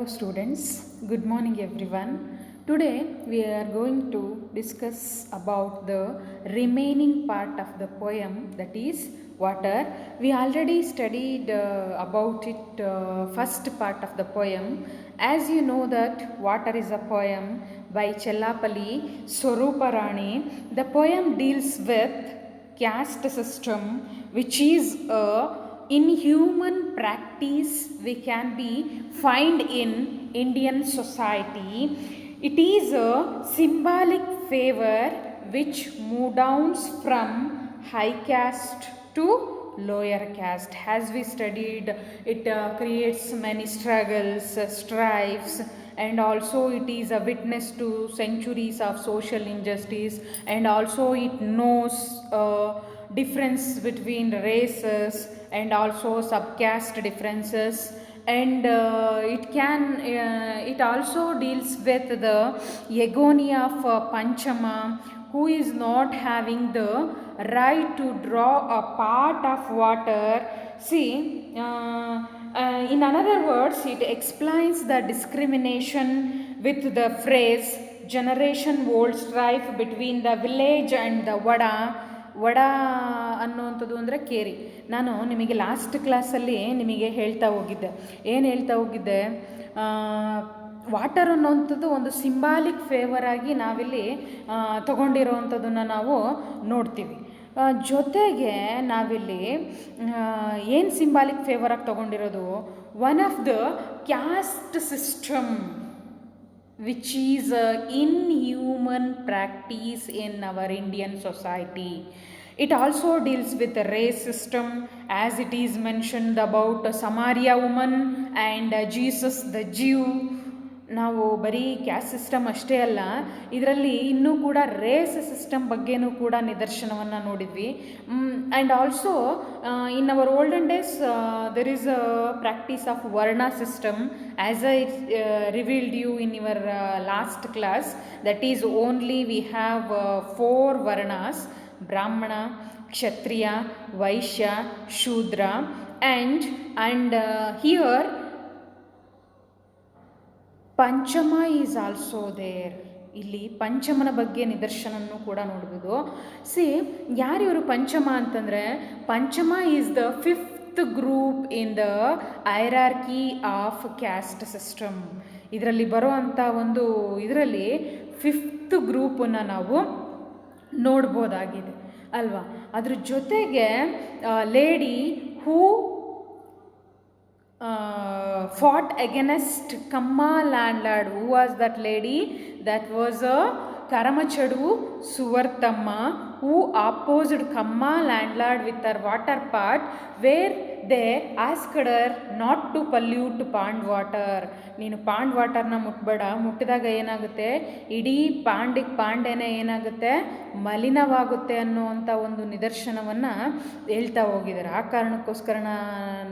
Students, good morning everyone. Today we are going to discuss about the remaining part of the poem, that is water. We already studied about it first part of the poem. As you know that water is a poem by Chellapalli Swaruparani. The poem deals with caste system, which is a inhuman practice we can be find in Indian society. It is a symbolic favor which moves down from high caste to lower caste. As we studied, it creates many struggles, strifes, and also it is a witness to centuries of social injustice, and also it knows difference between races and also subcaste differences, and it also deals with the agony of Panchama, who is not having the right to draw a part of water. See, in other words, it explains the discrimination with the phrase generation old strife between the village and the vada ಅನ್ನುವಂಥದ್ದು ಅಂದರೆ ಕೇರಿ. ನಾನು ನಿಮಗೆ last ಕ್ಲಾಸಲ್ಲಿ ನಿಮಗೆ ಹೇಳ್ತಾ ಹೋಗಿದ್ದೆ water ಅನ್ನೋವಂಥದ್ದು ಒಂದು ಸಿಂಬಾಲಿಕ್ ಫೇವರ್ ಆಗಿ ನಾವಿಲ್ಲಿ ತಗೊಂಡಿರೋವಂಥದ್ದನ್ನು ನಾವು ನೋಡ್ತೀವಿ. ಜೊತೆಗೆ ನಾವಿಲ್ಲಿ ಏನು ಸಿಂಬಾಲಿಕ್ ಫೇವರಾಗಿ ತಗೊಂಡಿರೋದು, one of the caste system which is an inhuman practice in our Indian society. It also deals with the race system, as it is mentioned about Samaria woman and Jesus the Jew. ನಾವು ಬರೀ caste system ಅಷ್ಟೇ ಅಲ್ಲ, ಇದರಲ್ಲಿ ಇನ್ನೂ ಕೂಡ race system ಬಗ್ಗೆನೂ ಕೂಡ ನಿದರ್ಶನವನ್ನು ನೋಡಿದ್ವಿ. And also in our olden days there is a practice of varna system, as I revealed you in your last class. That is only we have 4 varnas: Brahmana, Kshatriya, Vaishya, Shudra, and here Panchama is also there. ಇಲ್ಲಿ ಪಂಚಮನ ಬಗ್ಗೆ ನಿದರ್ಶನನ್ನು ಕೂಡ ನೋಡ್ಬೋದು. C, ಯಾರಿವರು ಪಂಚಮ ಅಂತಂದರೆ, ಪಂಚಮ is the 5th group in the hierarchy of caste system. ಇದರಲ್ಲಿ ಬರೋ ಅಂಥ ಒಂದು ಇದರಲ್ಲಿ 5th ಗ್ರೂಪನ್ನು ನಾವು ನೋಡ್ಬೋದಾಗಿದೆ ಅಲ್ವಾ. ಅದ್ರ ಜೊತೆಗೆ lady who fought against Kamma landlord. Who was that lady? That was a Karamachadu Suvartamma, who opposed Kamma landlord with her water pot, where they asked her not to pollute pond water. ನೀನು pond ವಾಟರ್ನ ಮುಟ್ಬೇಡ, ಮುಟ್ಟಿದಾಗ ಏನಾಗುತ್ತೆ, ಇಡೀ ಪಾಂಡೆನೇ ಏನಾಗುತ್ತೆ, ಮಲಿನವಾಗುತ್ತೆ ಅನ್ನುವಂಥ ಒಂದು ನಿದರ್ಶನವನ್ನು ಹೇಳ್ತಾ ಹೋಗಿದ್ದಾರೆ. ಆ ಕಾರಣಕ್ಕೋಸ್ಕರ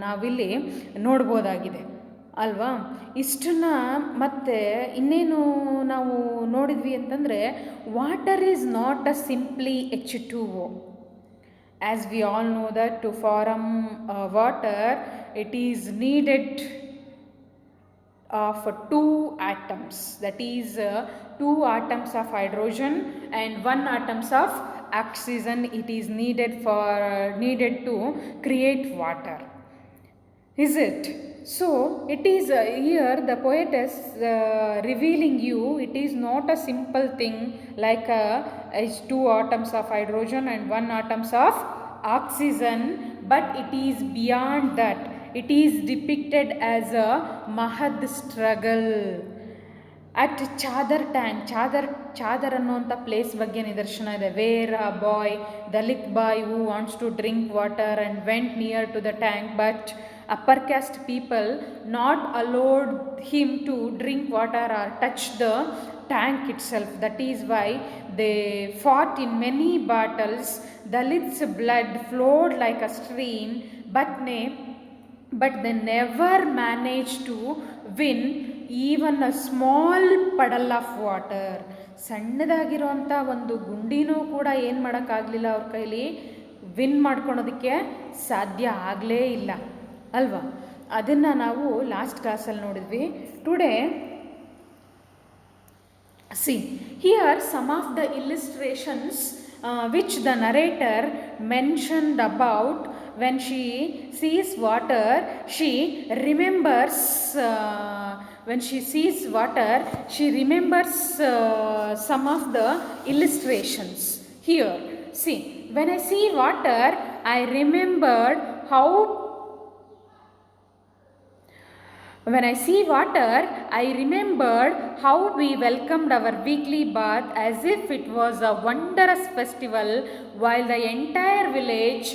ನಾವಿಲ್ಲಿ ನೋಡ್ಬೋದಾಗಿದೆ ಅಲ್ವಾ. ಇಷ್ಟನ್ನು ಮತ್ತೆ ಇನ್ನೇನು ನಾವು ನೋಡಿದ್ವಿ ಅಂತಂದರೆ, water is not a simply H2O. As we all know that to form water, it is needed of 2 atoms, that is 2 atoms of hydrogen and 1 atoms of oxygen. It is needed to create water, is it? So it is here the poet is revealing you, it is not a simple thing like as 2 atoms of hydrogen and 1 atoms of oxygen, but it is beyond that. It is depicted as a mahad struggle at Chavdar tank. Chavdar ಅನ್ನುವಂಥ place ಬಗ್ಗೆ ನಿದರ್ಶನ ಇದೆ. Where a boy, Dalit boy, who wants to drink water and went near to the tank, but upper caste people not allowed him to drink water or touch the tank itself. That is why they fought in many battles. Dalit's blood flowed like a stream, but they never managed to win even a small puddle of water. ಸಣ್ಣದಾಗಿರೋಂಥ ಒಂದು ಗುಂಡಿನೂ ಕೂಡ ಏನು ಮಾಡೋಕ್ಕಾಗಲಿಲ್ಲ, ಅವ್ರ ಕೈಲಿ win ಮಾಡ್ಕೊಳೋದಕ್ಕೆ ಸಾಧ್ಯ ಆಗಲೇ ಇಲ್ಲ ಅಲ್ವಾ. ಅದನ್ನು ನಾವು ಲಾಸ್ಟ್ ಕ್ಲಾಸಲ್ಲಿ ನೋಡಿದ್ವಿ. Today see here some of the illustrations which the narrator mentioned about. When she sees water, she remembers when she sees water, she remembers some of the illustrations. Here, see, when I see water, I remembered how. When I see water, I remembered how we welcomed our weekly bath as if it was a wondrous festival, while the entire village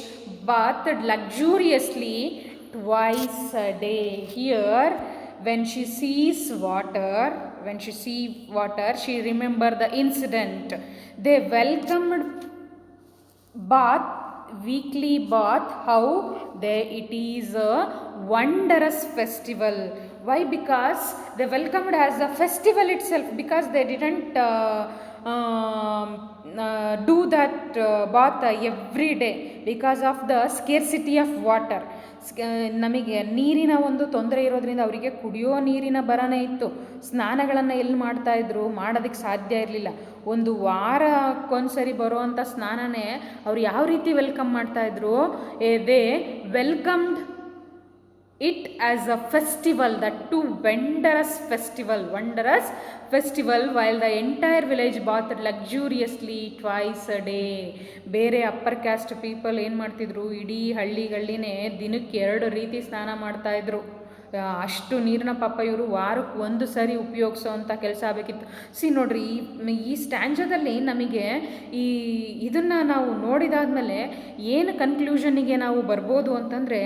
bathed luxuriously twice a day. Here, when she sees water, she remembered the incident. They welcomed bath, weekly bath, how it is a wondrous festival. Why? Because they welcomed as a festival itself, because they didn't do that bath every day because of the scarcity of water. ನಮಗೆ ನೀರಿನ ಒಂದು ತೊಂದರೆ ಇರೋದ್ರಿಂದ ಅವರಿಗೆ ಕುಡಿಯೋ ನೀರಿನ ಬರನೇ ಇತ್ತು. ಸ್ನಾನಗಳನ್ನು ಎಲ್ಲಿ ಮಾಡ್ತಾಯಿದ್ರು, ಮಾಡೋದಕ್ಕೆ ಸಾಧ್ಯ ಇರಲಿಲ್ಲ. ಒಂದು ವಾರಕ್ಕೊಂದ್ಸರಿ ಬರುವಂಥ ಸ್ನಾನನೇ ಅವ್ರು ಯಾವ ರೀತಿ ವೆಲ್ಕಮ್ ಮಾಡ್ತಾಯಿದ್ರು, they welcomed it as a festival, that too wondrous festival, while the entire village bathed luxuriously twice a day. ಬೇರೆ ಅಪ್ಪರ್ ಕ್ಯಾಸ್ಟ್ ಪೀಪಲ್ ಏನು ಮಾಡ್ತಿದ್ರು, ಇಡೀ ಹಳ್ಳಿನೇ ದಿನಕ್ಕೆ 2 ರೀತಿ ಸ್ನಾನ ಮಾಡ್ತಾಯಿದ್ರು. ಅಷ್ಟು ನೀರನ್ನ ಪಾಪ ಇವರು ವಾರಕ್ಕೆ 1 ಸರಿ ಉಪಯೋಗಿಸೋವಂಥ ಕೆಲಸ ಆಗಬೇಕಿತ್ತು. ನೋಡ್ರಿ, ಈ ಸ್ಟ್ಯಾಂಜದಲ್ಲಿ ನಮಗೆ ಇದನ್ನು ನಾವು ನೋಡಿದಾದ್ಮೇಲೆ ಏನು ಕನ್ಕ್ಲೂಷನ್ನಿಗೆ ನಾವು ಬರ್ಬೋದು ಅಂತಂದರೆ,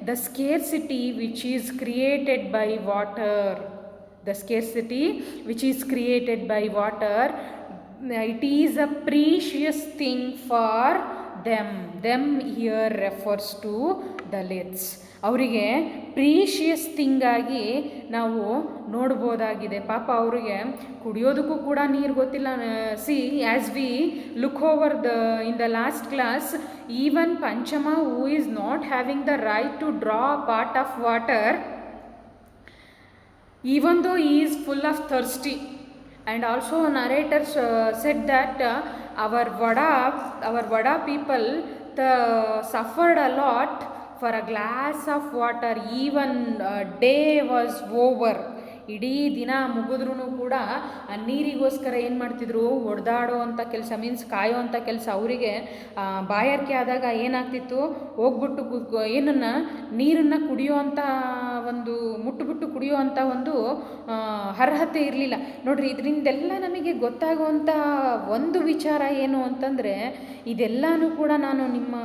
the scarcity which is created by water, it is a precious thing for them here refers to Dalits. ಅವರಿಗೆ ಪ್ರೀಷಿಯಸ್ ಥಿಂಗ್ ಆಗಿ ನಾವು ನೋಡ್ಬೋದಾಗಿದೆ. ಪಾಪ ಅವರಿಗೆ ಕುಡಿಯೋದಕ್ಕೂ ಕೂಡ ನೀರು ಗೊತ್ತಿಲ್ಲ. See, as we look over in the last class, even Panchama who is not having the right to draw a part of water, even though he is full of thirsty. And also narrators said that our Vada people suffered a lot for a glass of water. Even day was over, ಇಡೀ ದಿನ ಮುಗಿದ್ರೂ ಕೂಡ ಆ ನೀರಿಗೋಸ್ಕರ ಏನು ಮಾಡ್ತಿದ್ರು, ಹೊಡೆದಾಡೋ ಅಂಥ ಕೆಲಸ, means ಕಾಯೋ ಅಂಥ ಕೆಲಸ. ಅವರಿಗೆ ಬಾಯಾರಿಕೆ ಆದಾಗ ಏನಾಗ್ತಿತ್ತು, ಹೋಗ್ಬಿಟ್ಟು ಏನನ್ನು ನೀರನ್ನು ಕುಡಿಯೋ ಅಂಥ ಒಂದು ಮುಟ್ಟುಬಿಟ್ಟು ಕುಡಿಯೋ ಅಂಥ ಒಂದು ಅರ್ಹತೆ ಇರಲಿಲ್ಲ. ನೋಡ್ರಿ, ಇದರಿಂದೆಲ್ಲ ನಮಗೆ ಗೊತ್ತಾಗುವಂಥ ಒಂದು ವಿಚಾರ ಏನು ಅಂತಂದರೆ, ಇದೆಲ್ಲನೂ ಕೂಡ ನಾನು ನಿಮ್ಮ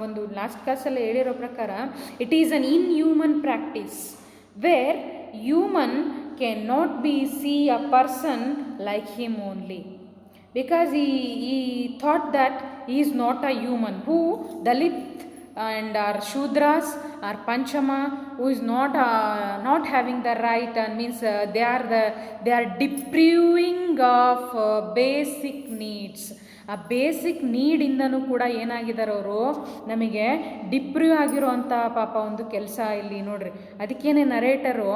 ಒಂದು ಲಾಸ್ಟ್ ಕ್ಲಾಸಲ್ಲಿ ಹೇಳಿರೋ ಪ್ರಕಾರ, it is an inhuman practice where human cannot see a person like him only, because he thought that he is not a human. Who? Dalit and our Shudras, our Panchama, who is not having the right, and means they are depriving of basic needs. ಆ basic ನೀಡಿಂದನೂ ಕೂಡ ಏನಾಗಿದ್ದಾರೆ ಅವರು, ನಮಗೆ ಡಿಪ್ರಿವ್ ಆಗಿರೋವಂಥ ಪಾಪ ಒಂದು ಕೆಲಸ ಇಲ್ಲಿ ನೋಡ್ರಿ. ಅದಕ್ಕೇನೆ narrator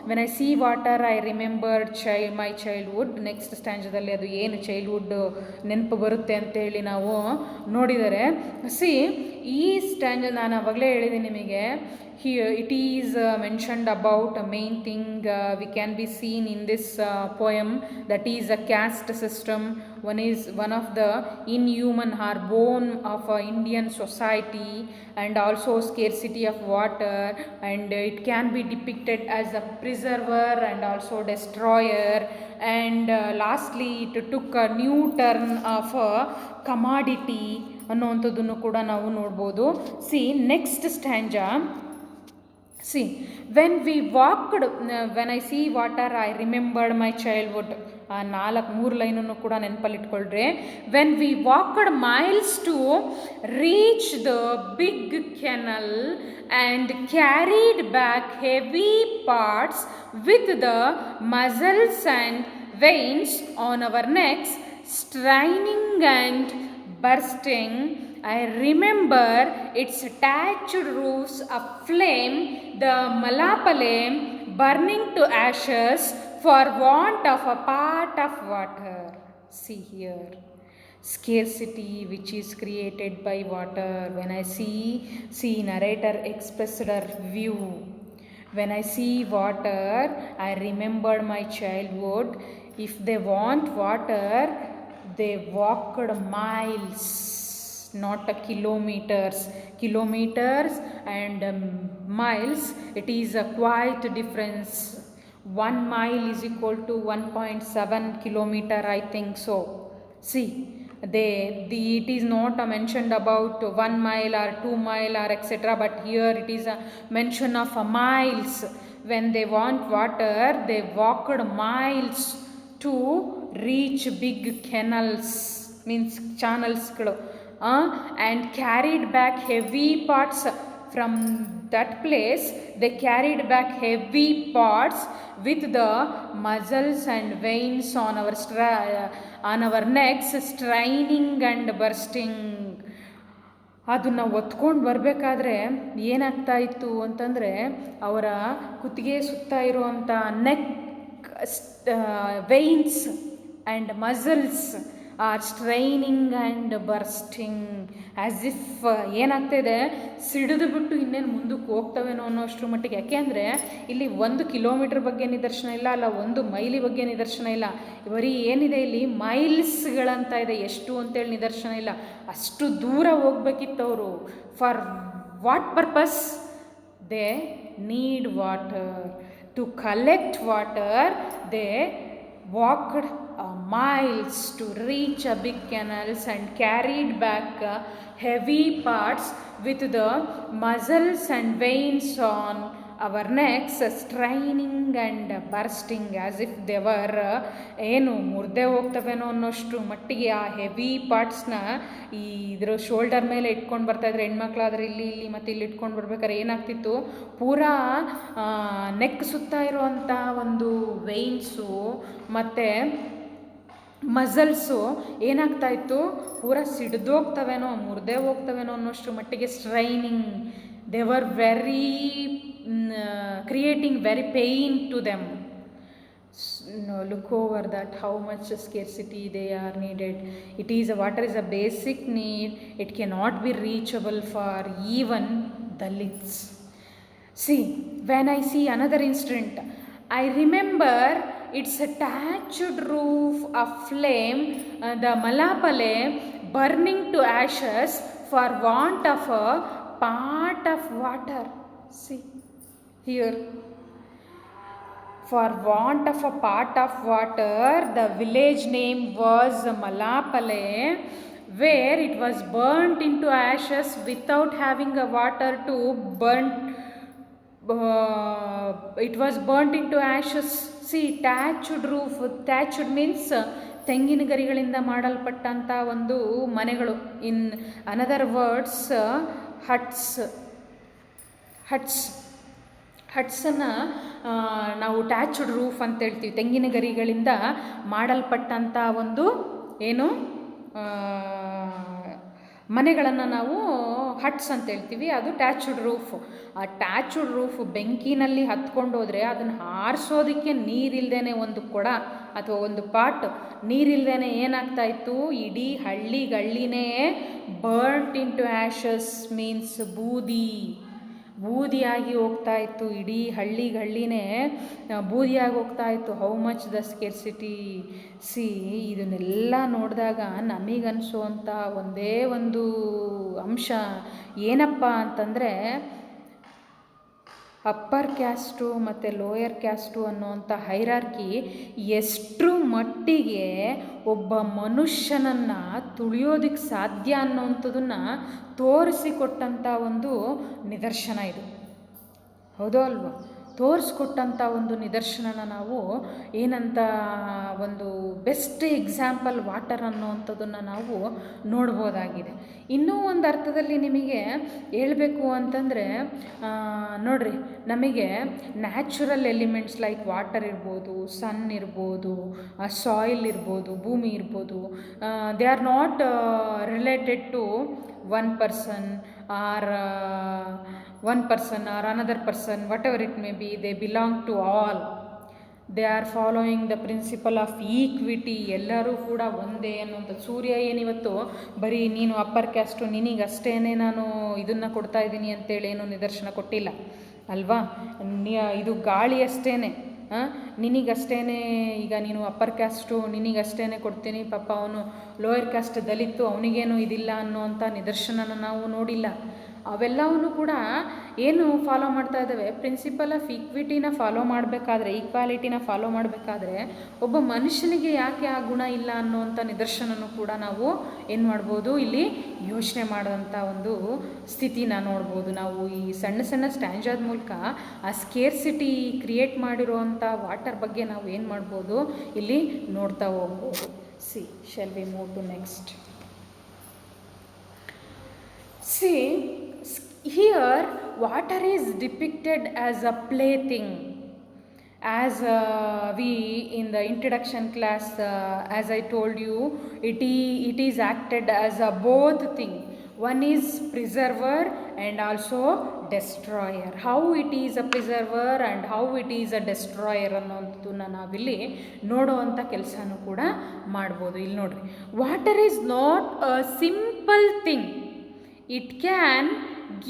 when I see water I remembered my childhood, next ಸ್ಟ್ಯಾಂಜದಲ್ಲಿ ಅದು ಏನು ಚೈಲ್ಡ್ಹುಡ್ ನೆನಪು ಬರುತ್ತೆ ಅಂತೇಳಿ ನಾವು ನೋಡಿದರೆ. ಸಿ, ಈ ಸ್ಟ್ಯಾಂಜ್ ನಾನು ಅವಾಗಲೇ ಹೇಳಿದ್ದೀನಿ ನಿಮಗೆ. Here it is mentioned about a main thing we can be seen in this poem, that is a caste system. One of the inhuman or bone of Indian society, and also scarcity of water, and it can be depicted as a preserver and also destroyer, and lastly it took a new turn of a commodity ಅನ್ನೋವಂಥದ್ದನ್ನು ಕೂಡ ನಾವು ನೋಡ್ಬೋದು. C, next ಸ್ಟ್ಯಾಂಜಾ. See, when I see water, I remembered my childhood. 3 ಲೈನನ್ನು ಕೂಡ ನೆನಪಲ್ಲಿಟ್ಕೊಳ್ರಿ. When we walked miles to reach the big canal and carried back heavy parts with the muscles and veins on our necks straining and bursting, I remember its thatched roofs aflame, the Malapale burning to ashes for want of a part of water. See here. Scarcity which is created by water. When I see narrator expressed her view. When I see water, I remember my childhood. If they want water, they walked miles, not kilometers and miles. It is a quite difference. 1 mile is equal to 1.7 kilometer, I think so. See, it is not mentioned about 1 mile or 2 mile or etc., but here it is a mention of miles. When they want water, they walked miles to reach big canals, means channels, and carried back heavy pots from that place. They carried back heavy pots with the muscles and veins on our necks straining and bursting. ಅದನ್ನು ಒತ್ಕೊಂಡು ಬರಬೇಕಾದ್ರೆ ಏನಾಗ್ತಾ ಇತ್ತು ಅಂತಂದರೆ, ಅವರ ಕುತ್ತಿಗೆ ಸುತ್ತ ಇರುವಂಥ neck veins and muscles are straining and bursting, as if ಏನಾಗ್ತಾಯಿದೆ, ಸಿಡಿದು ಬಿಟ್ಟು ಇನ್ನೇನು ಮುಂದಕ್ಕೆ ಹೋಗ್ತವೇನೋ ಅನ್ನೋಷ್ಟ್ರ ಮಟ್ಟಿಗೆ. ಯಾಕೆಂದರೆ ಇಲ್ಲಿ 1 ಕಿಲೋಮೀಟ್ರ್ ಬಗ್ಗೆ ನಿದರ್ಶನ ಇಲ್ಲ, ಅಲ್ಲ 1 ಮೈಲಿ ಬಗ್ಗೆ ನಿದರ್ಶನ ಇಲ್ಲ, ಬರೀ ಏನಿದೆ ಇಲ್ಲಿ ಮೈಲ್ಸ್ಗಳಂತ ಇದೆ. ಎಷ್ಟು ಅಂತೇಳಿ ನಿದರ್ಶನ ಇಲ್ಲ, ಅಷ್ಟು ದೂರ ಹೋಗ್ಬೇಕಿತ್ತವರು. For what purpose? They need water. To collect water they walked miles to reach a big canals and carried back heavy parts with the muscles and veins on our necks straining and bursting, as if they were ಏನು ಮುರ್ದೆ ಹೋಗ್ತವೇನೋ ಅನ್ನೋಷ್ಟು ಮಟ್ಟಿಗೆ ಆ heavy ಪಾರ್ಟ್ಸ್ನ ಇದ್ರ shoulder ಮೇಲೆ ಇಟ್ಕೊಂಡು ಬರ್ತಾಯಿದ್ರೆ ಹೆಣ್ಮಕ್ಳಾದ್ರೆ ಇಲ್ಲಿ ಮತ್ತು ಇಲ್ಲಿ ಇಟ್ಕೊಂಡು ಬರ್ಬೇಕಾದ್ರೆ ಏನಾಗ್ತಿತ್ತು, ಪೂರಾ ನೆಕ್ ಸುತ್ತ ಇರುವಂಥ ಒಂದು ವೆಯ್ನ್ಸು ಮತ್ತು ಮಸಲ್ಸು ಏನಾಗ್ತಾಯಿತ್ತು, ಪೂರ ಸಿಡ್ದೋಗ್ತವೇನೋ ಮುರ್ದೆ ಹೋಗ್ತವೇನೋ ಅನ್ನೋಷ್ಟು ಮಟ್ಟಿಗೆ straining. They were creating very pain to them. Look over that, how much scarcity they are needed. Water is a basic need. It cannot be reachable for even Dalits. See, when I see another incident, I remember its thatched roof aflame, the Malapale burning to ashes for want of a part of water. See here, for want of a part of water, the village name was Malapale, where it was burnt into ashes without having a water to burn. It was burnt into ashes. See, thatched roof. Thatched means ತೆಂಗಿನ ಗರಿಗಳಿಂದ ಮಾಡಲ್ಪಟ್ಟಂಥ ಒಂದು ಮನೆಗಳು. In another words ಹಟ್ಸನ್ನು ನಾವು ಟ್ಯಾಚ್ಡ್ roof ಅಂತ ಹೇಳ್ತೀವಿ. ತೆಂಗಿನ ಗರಿಗಳಿಂದ ಮಾಡಲ್ಪಟ್ಟಂಥ ಒಂದು ಏನು ಮನೆಗಳನ್ನು ನಾವು ಹಟ್ಸ್ ಅಂತ ಹೇಳ್ತೀವಿ. ಅದು ಟ್ಯಾಚ್ಡ್ ರೂಫ್. ಆ ಟ್ಯಾಚ್ಡ್ ರೂಫ್ ಬೆಂಕಿನಲ್ಲಿ ಹತ್ಕೊಂಡು ಹೋದರೆ ಅದನ್ನು ಹಾರಿಸೋದಕ್ಕೆ ನೀರಿಲ್ದೇ ಒಂದು ಕೊಡ ಅಥವಾ ಒಂದು ಪಾಟ್ ನೀರಿಲ್ದೇ ಏನಾಗ್ತಾಯಿತ್ತು, ಇಡೀ ಹಳ್ಳಿನೇ ಬರ್nt into ashes, ಮೀನ್ಸ್ ಬೂದಿಯಾಗಿ ಹೋಗ್ತಾಯಿತ್ತು. ಇಡೀ ಹಳ್ಳಿನೇ ಬೂದಿಯಾಗಿ ಹೋಗ್ತಾಯಿತ್ತು. How much the scarcity. ಇದನ್ನೆಲ್ಲ ನೋಡಿದಾಗ ನಮಗನ್ಸೋವಂಥ ಒಂದೇ ಒಂದು ಅಂಶ ಏನಪ್ಪ ಅಂತಂದರೆ, ಅಪ್ಪರ್ ಕ್ಯಾಸ್ಟು ಮತ್ತು ಲೋಯರ್ ಕ್ಯಾಸ್ಟು ಅನ್ನೋವಂಥ ಹೈರಾರ್ಕಿ ಎಷ್ಟರ ಮಟ್ಟಿಗೆ ಒಬ್ಬ ಮನುಷ್ಯನನ್ನು ತುಳಿಯೋದಕ್ಕೆ ಸಾಧ್ಯ ಅನ್ನೋವಂಥದ್ದನ್ನು ತೋರಿಸಿಕೊಟ್ಟಂಥ ಒಂದು ನಿದರ್ಶನ ಇದು. ಹೌದೋ ಅಲ್ವೋ? ತೋರಿಸ್ಕೊಟ್ಟಂಥ ಒಂದು ನಿದರ್ಶನನ ನಾವು ಏನಂತ ಒಂದು ಬೆಸ್ಟ್ ಎಕ್ಸಾಂಪಲ್ ವಾಟರ್ ಅನ್ನೋವಂಥದ್ದನ್ನು ನಾವು ನೋಡ್ಬೋದಾಗಿದೆ. ಇನ್ನೂ ಒಂದು ಅರ್ಥದಲ್ಲಿ ನಿಮಗೆ ಹೇಳಬೇಕು ಅಂತಂದರೆ ನೋಡ್ರಿ, ನಮಗೆ ನ್ಯಾಚುರಲ್ ಎಲಿಮೆಂಟ್ಸ್ ಲೈಕ್ ವಾಟರ್ ಇರ್ಬೋದು, ಸನ್ ಇರ್ಬೋದು, ಸಾಯಿಲ್ ಇರ್ಬೋದು, ಭೂಮಿ ಇರ್ಬೋದು, they are not related to one person or another person, whatever it may be, they belong to all. They are following the principle of equity. ಎಲ್ಲರೂ ಕೂಡ ಒಂದೇ ಅನ್ನುವಂಥ. ಸೂರ್ಯ ಏನಿವತ್ತು ಬರೀ ನೀನು ಅಪ್ಪರ್ ಕ್ಯಾಸ್ಟು, ನಿನಗಷ್ಟೇ ನಾನು ಇದನ್ನು ಕೊಡ್ತಾ ಇದ್ದೀನಿ ಅಂತೇಳಿ ಏನು ನಿದರ್ಶನ ಕೊಟ್ಟಿಲ್ಲ ಅಲ್ವಾ. ಇದು ಗಾಳಿ ಅಷ್ಟೇ, ನಿನಗಷ್ಟೇ, ಈಗ ನೀನು ಅಪ್ಪರ್ ಕ್ಯಾಸ್ಟು ನಿನಗಷ್ಟೇ ಕೊಡ್ತೀನಿ, ಪಾಪ ಅವನು ಲೋಯರ್ ಕ್ಯಾಸ್ಟ್ ದಲಿತು, ಅವನಿಗೇನು ಇದಿಲ್ಲ ಅನ್ನೋವಂಥ ನಿದರ್ಶನನ ನಾವು ನೋಡಿಲ್ಲ. ಅವೆಲ್ಲವೂ ಕೂಡ ಏನು ಫಾಲೋ ಮಾಡ್ತಾ ಇದ್ದಾವೆ, ಪ್ರಿನ್ಸಿಪಲ್ ಆಫ್ ಈಕ್ವಿಟಿನ ಫಾಲೋ ಮಾಡಬೇಕಾದ್ರೆ, ಈಕ್ವಾಲಿಟಿನ ಫಾಲೋ ಮಾಡಬೇಕಾದ್ರೆ ಒಬ್ಬ ಮನುಷ್ಯನಿಗೆ ಯಾಕೆ ಆ ಗುಣ ಇಲ್ಲ ಅನ್ನೋವಂಥ ನಿದರ್ಶನನೂ ಕೂಡ ನಾವು ಏನು ಮಾಡ್ಬೋದು, ಇಲ್ಲಿ ಯೋಚನೆ ಮಾಡೋವಂಥ ಒಂದು ಸ್ಥಿತಿನ ನೋಡ್ಬೋದು. ನಾವು ಈ ಸಣ್ಣ ಸಣ್ಣ ಸ್ಟ್ಯಾಂಜಾದ ಮೂಲಕ ಆ ಸ್ಕೇರ್ಸಿಟಿ ಕ್ರಿಯೇಟ್ ಮಾಡಿರುವಂಥ ವಾಟರ್ ಬಗ್ಗೆ ನಾವು ಏನು ಮಾಡ್ಬೋದು, ಇಲ್ಲಿ ನೋಡ್ತಾ ಹೋಗ್ಬೋದು. See, shall we move to next. See, here water is depicted as a plaything. As we in the introduction class, as I told you, it is acted as a both thing. One is preserver and also destroyer. How it is a preserver and how it is a destroyer ಅನ್ನೋದನ್ನ ನಾವಿಲ್ಲಿ ನೋಡುವಂಥ ಕೆಲಸನೂ ಕೂಡ ಮಾಡ್ಬೋದು. ಇಲ್ಲಿ ನೋಡ್ರಿ, water is not a simple thing. It can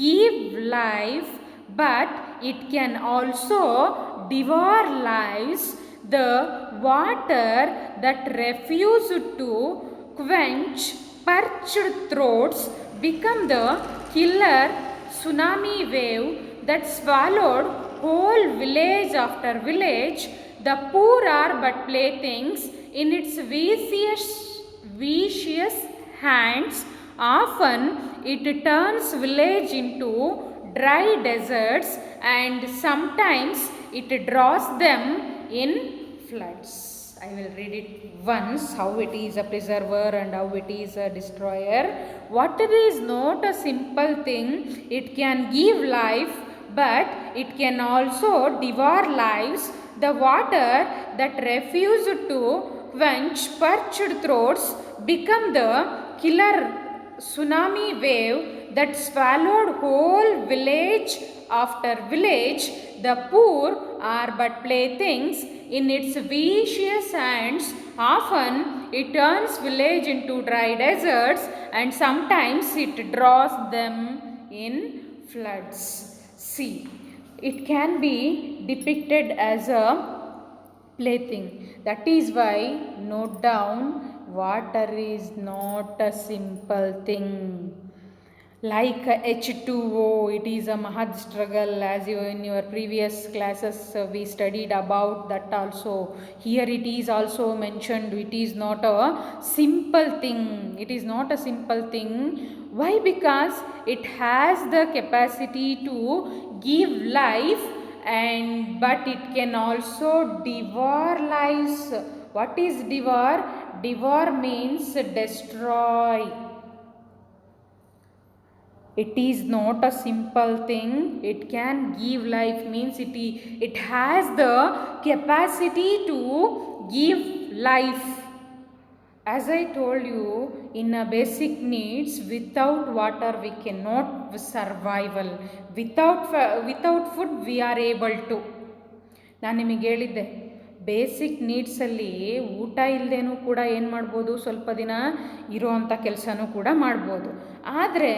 give life, but it can also devour lives. The water that refused to quench parched throats become the killer tsunami wave that swallowed whole village after village. The poor are but playthings in its vicious hands. Often it turns village into dry deserts, and sometimes it draws them in floods. I will read it once, how it is a preserver and how it is a destroyer. Water is not a simple thing. It can give life, but it can also devour lives. The water that refused to quench parched throats become the killer tsunami wave that swallowed whole village after village. The poor are but playthings in its vicious hands. Often it turns village into dry deserts, and sometimes it draws them in floods. See, it can be depicted as a plaything. That is why, note down, water is not a simple thing. Like H2O, it is a mahad struggle, as you in your previous classes we studied about that also. Here it is also mentioned, it is not a simple thing. It is not a simple thing. Why? Because it has the capacity to give life, but it can also devour lives. What is devour? Devour means destroy. It is not a simple thing. It can give life means it has the capacity to give life. As I told you, in a basic needs, without water we cannot survival. Without food we are able to. ನಾನು ನಿಮಗೆ ಹೇಳಿದ್ದೆ, basic ನೀಡ್ಸಲ್ಲಿ ಊಟ ಇಲ್ಲದೇನೂ ಕೂಡ ಏನು ಮಾಡ್ಬೋದು, ಸ್ವಲ್ಪ ದಿನ ಇರೋವಂಥ ಕೆಲಸನೂ ಕೂಡ ಮಾಡ್ಬೋದು. ಆದರೆ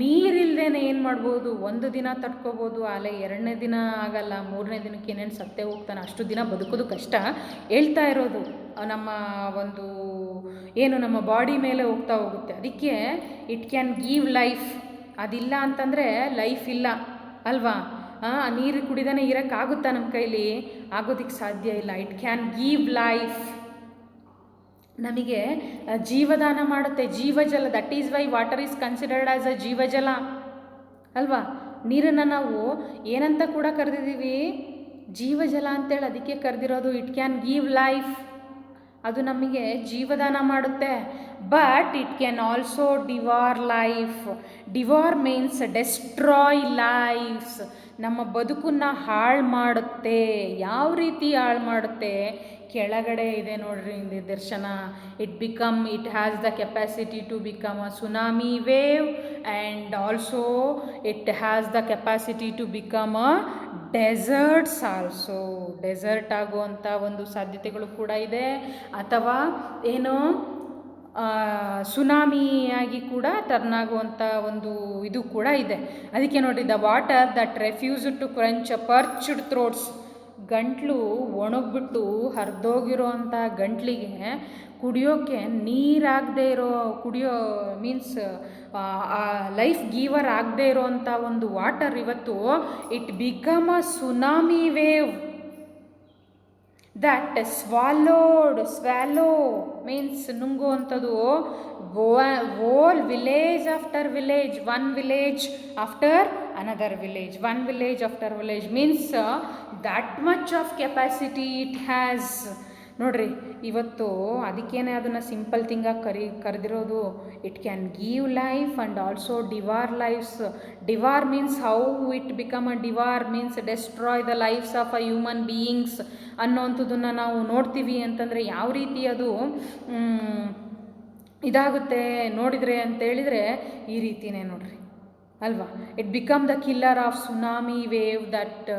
ನೀರಿಲ್ಲದೇನೆ ಏನು ಮಾಡ್ಬೋದು, ಒಂದು ದಿನ ತಡ್ಕೋಬೋದು, ಆಲೆ ಎರಡನೇ ದಿನ ಆಗಲ್ಲ, ಮೂರನೇ ದಿನಕ್ಕೆ ಏನೇನು ಸತ್ತೇ ಹೋಗ್ತಾನೆ, ಅಷ್ಟು ದಿನ ಬದುಕೋದು ಕಷ್ಟ. ಹೇಳ್ತಾ ಇರೋದು ನಮ್ಮ ಒಂದು ಏನು ನಮ್ಮ ಬಾಡಿ ಮೇಲೆ ಹೋಗ್ತಾ ಹೋಗುತ್ತೆ. ಅದಕ್ಕೆ ಇಟ್ ಕ್ಯಾನ್ ಗಿವ್ ಲೈಫ್. ಅದಿಲ್ಲ ಅಂತಂದರೆ ಲೈಫ್ ಇಲ್ಲ ಅಲ್ವಾ. ನೀರು ಕುಡಿದಾನೆ ಇರೋಕ್ಕಾಗುತ್ತಾ ನಮ್ಮ ಕೈಲಿ? ಆಗೋದಕ್ಕೆ ಸಾಧ್ಯ ಇಲ್ಲ. ಇಟ್ ಕ್ಯಾನ್ ಗಿವ್ ಲೈಫ್, ನಮಗೆ ಜೀವದಾನ ಮಾಡುತ್ತೆ, ಜೀವಜಲ. That is why water is considered as a ಜೀವಜಲ ಅಲ್ವಾ. ನೀರನ್ನು ನಾವು ಏನಂತ ಕೂಡ ಕರೆದಿದ್ದೀವಿ, ಜೀವಜಲ ಅಂತೇಳಿ ಅದಕ್ಕೆ ಕರೆದಿರೋದು. ಇಟ್ ಕ್ಯಾನ್ ಗಿವ್ ಲೈಫ್, ಅದು ನಮಗೆ ಜೀವದಾನ ಮಾಡುತ್ತೆ. But it can also devour life. Devour means destroy lives, ನಮ್ಮ ಬದುಕನ್ನು ಹಾಳು ಮಾಡುತ್ತೆ. ಯಾವ ರೀತಿ ಹಾಳು ಮಾಡುತ್ತೆ? ಕೆಳಗಡೆ ಇದೆ ನೋಡ್ರಿ ನಿದರ್ಶನ. It has the capacity to become a tsunami wave, and also it has the capacity to become a deserts also. Desert ಆಗುವಂಥ ಒಂದು ಸಾಧ್ಯತೆಗಳು ಕೂಡ ಇದೆ, ಅಥವಾ ಏನು ಸುನಾಮಿಯಾಗಿ ಕೂಡ ಟರ್ನ್ ಆಗುವಂಥ ಒಂದು ಇದು ಕೂಡ ಇದೆ. ಅದಕ್ಕೆ ನೋಡಿ, the water that refuse to quench parched throats, ಗಂಟ್ಲು ಒಣಗಿಬಿಟ್ಟು ಹರಿದೋಗಿರೋ ಅಂಥ ಗಂಟ್ಲಿಗೆ ಕುಡಿಯೋಕ್ಕೆ ನೀರಾಗದೇ ಇರೋ, ಮೀನ್ಸ್ ಲೈಫ್ ಗೀವರ್ ಆಗದೇ ಇರೋವಂಥ ಒಂದು ವಾಟರ್ ಇವತ್ತು it become a tsunami wave that swallow means ನುಂಗುವಂಥದ್ದು all village after village, one village after another village, one village after village, means that much of capacity it has. ನೋಡ್ರಿ, ಇವತ್ತು ಅದಕ್ಕೇನೆ ಅದನ್ನು simple ಥಿಂಗಾಗಿ ಕರೆದಿರೋದು. It can give life and also devour lives. Devour means how it become a devour means destroy the lives of a human beings ಅನ್ನೋವಂಥದ್ದನ್ನು ನಾವು ನೋಡ್ತೀವಿ ಅಂತಂದರೆ ಯಾವ ರೀತಿ ಅದು ಇದಾಗುತ್ತೆ ನೋಡಿದರೆ ಅಂತೇಳಿದರೆ ಈ ರೀತಿಯೇ ನೋಡ್ರಿ ಅಲ್ವಾ. It become the killer of tsunami wave that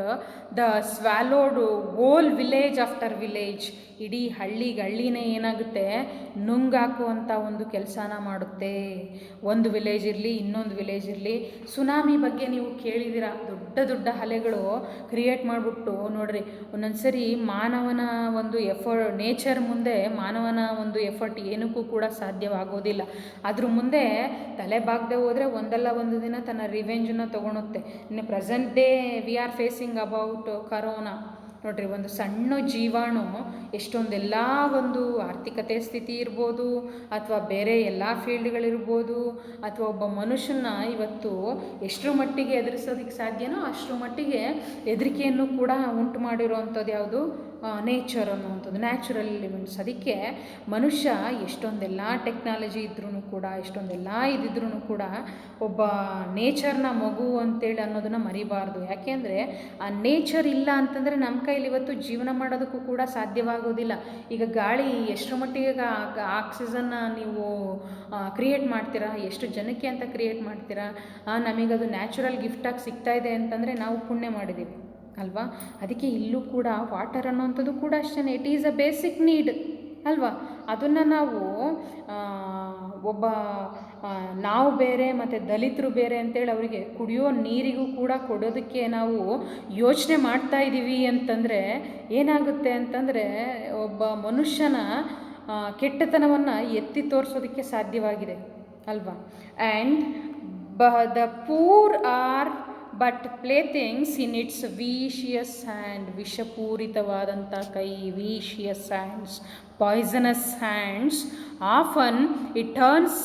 the swallowed all village after village. ಇಡೀ ಹಳ್ಳಿನೇ ಏನಾಗುತ್ತೆ, ನುಂಗಾಕುವಂಥ ಒಂದು ಕೆಲಸನ ಮಾಡುತ್ತೆ. ಒಂದು ವಿಲೇಜ್ ಇರಲಿ, ಇನ್ನೊಂದು ವಿಲೇಜ್ ಇರಲಿ. ಸುನಾಮಿ ಬಗ್ಗೆ ನೀವು ಕೇಳಿದ್ದೀರ, ದೊಡ್ಡ ದೊಡ್ಡ ಅಲೆಗಳು ಕ್ರಿಯೇಟ್ ಮಾಡಿಬಿಟ್ಟು ನೋಡ್ರಿ, ಒಂದೊಂದು ಸರಿ ಮಾನವನ ಒಂದು ನೇಚರ್ ಮುಂದೆ ಮಾನವನ ಒಂದು ಎಫರ್ಟ್ ಏನಕ್ಕೂ ಕೂಡ ಸಾಧ್ಯವಾಗೋದಿಲ್ಲ. ಅದ್ರ ಮುಂದೆ ತಲೆ ಬಾಗದೆ ಹೋದರೆ ಒಂದಲ್ಲ ಒಂದು ದಿನ ತನ್ನ ರಿವೆಂಜನ್ನು ತೊಗೊಳುತ್ತೆ. ಇನ್ನು present day we are facing about corona. ನೋಡ್ರಿ, ಒಂದು ಸಣ್ಣ ಜೀವಾಣು ಎಷ್ಟೊಂದೆಲ್ಲ ಒಂದು ಆರ್ಥಿಕತೆ ಸ್ಥಿತಿ ಇರ್ಬೋದು, ಅಥವಾ ಬೇರೆ ಎಲ್ಲ ಫೀಲ್ಡ್ಗಳಿರ್ಬೋದು, ಅಥವಾ ಒಬ್ಬ ಮನುಷ್ಯನ ಇವತ್ತು ಎಷ್ಟರ ಮಟ್ಟಿಗೆ ಎದುರಿಸೋದಕ್ಕೆ ಸಾಧ್ಯನೋ ಅಷ್ಟರ ಮಟ್ಟಿಗೆ ಹೆದರಿಕೆಯನ್ನು ಕೂಡ ಉಂಟು ಮಾಡಿರೋವಂಥದ್ದು ಯಾವುದು, ನೇಚರ್ ಅನ್ನುವಂಥದ್ದು, ನ್ಯಾಚುರಲ್ ಎಲಿಮೆಂಟ್ಸ್. ಅದಕ್ಕೆ ಮನುಷ್ಯ ಎಷ್ಟೊಂದೆಲ್ಲ ಟೆಕ್ನಾಲಜಿ ಇದ್ರೂ ಕೂಡ, ಎಷ್ಟೊಂದೆಲ್ಲ ಇದ್ದಿದ್ರೂ ಕೂಡ ಒಬ್ಬ ನೇಚರ್ನ ಮಗು ಅಂತೇಳಿ ಅನ್ನೋದನ್ನು ಮರಿಬಾರ್ದು. ಯಾಕೆಂದರೆ ಆ ನೇಚರ್ ಇಲ್ಲ ಅಂತಂದರೆ ನಮ್ಮ ಕೈಲಿ ಇವತ್ತು ಜೀವನ ಮಾಡೋದಕ್ಕೂ ಕೂಡ ಸಾಧ್ಯವಾಗೋದಿಲ್ಲ. ಈಗ ಗಾಳಿ ಎಷ್ಟರ ಮಟ್ಟಿಗೆ ಆಕ್ಸಿಜನ್ನ ನೀವು ಕ್ರಿಯೇಟ್ ಮಾಡ್ತೀರಾ, ಎಷ್ಟು ಜನಕ್ಕೆ ಅಂತ ಕ್ರಿಯೇಟ್ ಮಾಡ್ತೀರಾ, ನಮಗದು ನ್ಯಾಚುರಲ್ ಗಿಫ್ಟಾಗಿ ಸಿಗ್ತಾಯಿದೆ ಅಂತಂದರೆ ನಾವು ಪುಣ್ಯ ಮಾಡಿದ್ದೀವಿ ಅಲ್ವಾ. ಅದಕ್ಕೆ ಇಲ್ಲೂ ಕೂಡ ವಾಟರ್ ಅನ್ನೋವಂಥದ್ದು ಕೂಡ ಅಷ್ಟೇ, it is a basic need ಅಲ್ವಾ. ಅದನ್ನು ನಾವು ನಾವು ಬೇರೆ ಮತ್ತು ದಲಿತರು ಬೇರೆ ಅಂತೇಳಿ ಅವರಿಗೆ ಕುಡಿಯೋ ನೀರಿಗೂ ಕೂಡ ಕೊಡೋದಕ್ಕೆ ನಾವು ಯೋಚನೆ ಮಾಡ್ತಾ ಇದ್ದೀವಿ ಅಂತಂದರೆ ಏನಾಗುತ್ತೆ ಅಂತಂದರೆ ಒಬ್ಬ ಮನುಷ್ಯನ ಕೆಟ್ಟತನವನ್ನು ಎತ್ತಿ ತೋರಿಸೋದಕ್ಕೆ ಸಾಧ್ಯವಾಗಿದೆ ಅಲ್ವಾ. And the poor are but playthings in its vicious hand. ವಿಷಪೂರಿತವಾದಂಥ ಕೈ, vicious hands, poisonous hands. Often it turns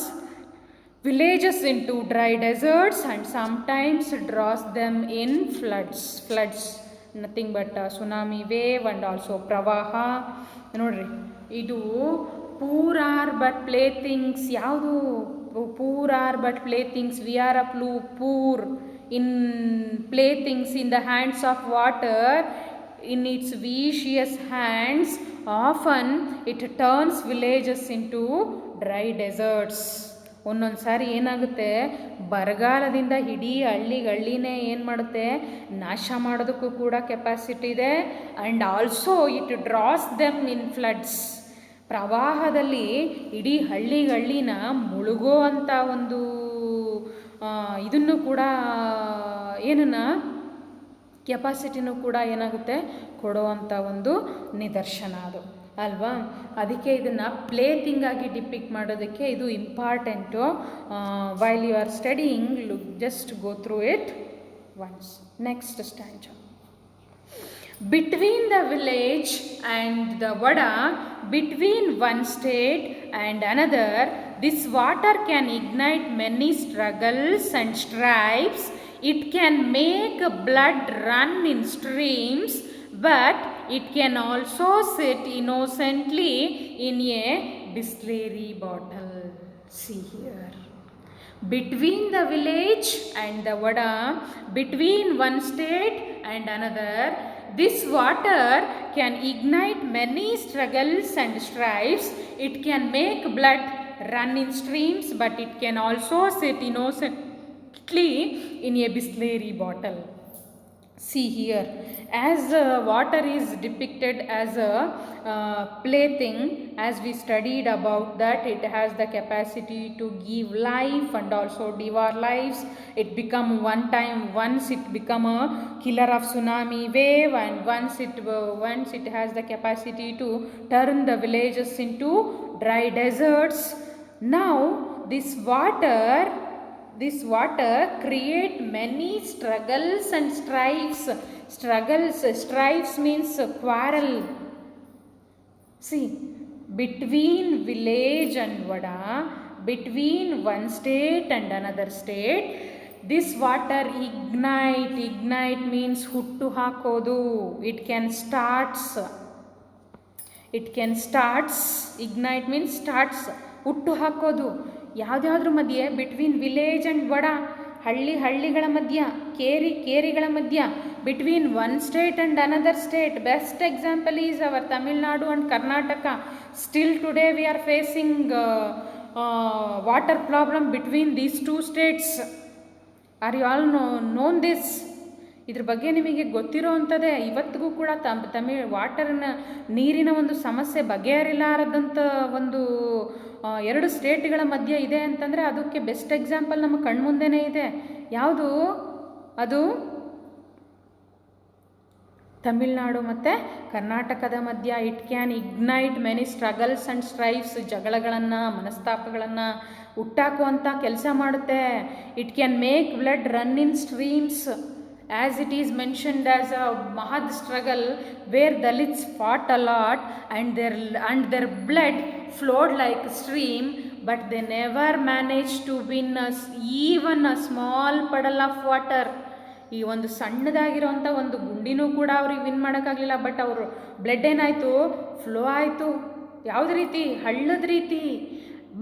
villages into dry deserts and sometimes draws them in floods, nothing but tsunami wave and also pravaha. ನೋಡ್ರಿ, ಇದು poor are but playthings. ಯಾವುದು poor are but playthings? We are a poor in playthings in the hands of water, in its vicious hands. Often it turns villages into dry deserts. ಒಂದೊಂದು ಸಾರಿ ಏನಾಗುತ್ತೆ, ಬರಗಾಲದಿಂದ ಇಡೀ ಹಳ್ಳಿನೇ ಏನು ಮಾಡುತ್ತೆ, ನಾಶ ಮಾಡೋದಕ್ಕೂ ಕೂಡ ಕೆಪಾಸಿಟಿ ಇದೆ. And also it draws them in floods. ಪ್ರವಾಹದಲ್ಲಿ ಇಡೀ ಹಳ್ಳಿನ ಮುಳುಗೋ ಅಂಥ ಒಂದು ಇದನ್ನು ಕೂಡ ಏನನ್ನು ಕೆಪಾಸಿಟಿನೂ ಕೂಡ ಏನಾಗುತ್ತೆ, ಕೊಡುವಂಥ ಒಂದು ನಿದರ್ಶನ ಅದು ಅಲ್ವಾ. ಅದಕ್ಕೆ ಇದನ್ನು ಪ್ಲೇಥಿಂಗ್ ಆಗಿ ಡಿಪಿಕ್ಟ್ ಮಾಡೋದಕ್ಕೆ ಇದು important. While you are studying, just go through it once. Next stanza. Between the village and the vada, between one state and another, this water can ignite many struggles and stripes. It can make blood run in streams but it can also sit innocently in a Bisleri bottle. See here. Between the village and the Vada, between one state and another, this water can ignite many struggles and strifes. It can make blood run in streams, but it can also sit innocently in a Bisleri bottle. See here, as water is depicted as a plaything, as we studied about that, it has the capacity to give life and also devour lives. It become once it become a killer of tsunami wave, and once it has the capacity to turn the villages into dry deserts. Now this water create many struggles and strifes. Strifes means quarrel. See, between village and Vada, between one state and another state, this water ignite means huttu hakodu. It can starts, ignite means starts, ಹುಟ್ಟು ಹಾಕೋದು. ಯಾವುದ್ಯಾವ್ದ್ರ ಮಧ್ಯೆ? Between village and vada, ಹಳ್ಳಿಗಳ ಮಧ್ಯ, ಕೇರಿಗಳ ಮಧ್ಯ, between one state and another state. Best example is our Tamil Nadu and Karnataka. Still today we are facing water problem between these two states. Are you all known this? ಇದ್ರ ಬಗ್ಗೆ ನಿಮಗೆ ಗೊತ್ತಿರೋ ಅಂಥದ್ದೇ. ಇವತ್ತಿಗೂ ಕೂಡ ನೀರಿನ ಒಂದು ಸಮಸ್ಯೆ ಬಗೆಹರಿಲಾರದಂಥ ಒಂದು ಎರಡು ಸ್ಟೇಟ್ಗಳ ಮಧ್ಯೆ ಇದೆ ಅಂತಂದರೆ ಅದಕ್ಕೆ ಬೆಸ್ಟ್ ಎಕ್ಸಾಂಪಲ್ ನಮ್ಮ ಕಣ್ಮುಂದೆನೇ ಇದೆ. ಯಾವುದು ಅದು? ತಮಿಳ್ನಾಡು ಮತ್ತು ಕರ್ನಾಟಕದ ಮಧ್ಯ. It can ignite many struggles and strifes. ಜಗಳಗಳನ್ನು, ಮನಸ್ತಾಪಗಳನ್ನು ಹುಟ್ಟಾಕುವಂಥ ಕೆಲಸ ಮಾಡುತ್ತೆ. It can make blood run in streams, as it is mentioned as a Mahad struggle where Dalits fought a lot and their blood flowed like a stream, but they never managed to win even a small puddle of water. ಈ ಒಂದು ಸಣ್ಣದಾಗಿರೋಂಥ ಒಂದು ಗುಂಡಿನೂ ಕೂಡ ಅವ್ರಿಗೆ win ಮಾಡೋಕ್ಕಾಗಲಿಲ್ಲ. But ಅವರು blood ಏನಾಯಿತು? Flow ಆಯಿತು. ಯಾವ್ದು ರೀತಿ? ಹಳ್ಳದ ರೀತಿ.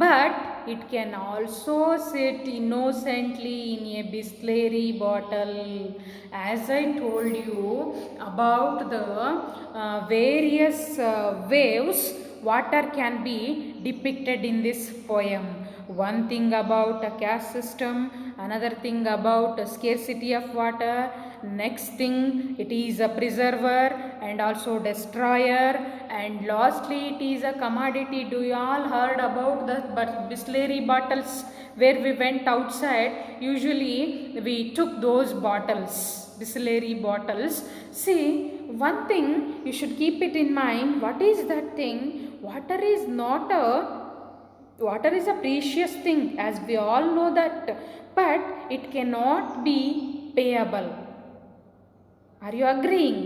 But it can also sit innocently in a Bisleri bottle. As I told you about the various waves, water can be depicted in this poem. One thing about a caste system, another thing about a scarcity of water, next thing it is a preserver and also destroyer, and lastly it is a commodity. Do you all heard about the Bisleri bottles? Where we went outside, usually we took those bottles, Bisleri bottles. See, one thing you should keep it in mind. What is that thing? Water is a precious thing, as we all know that, but it cannot be payable. Are you agreeing?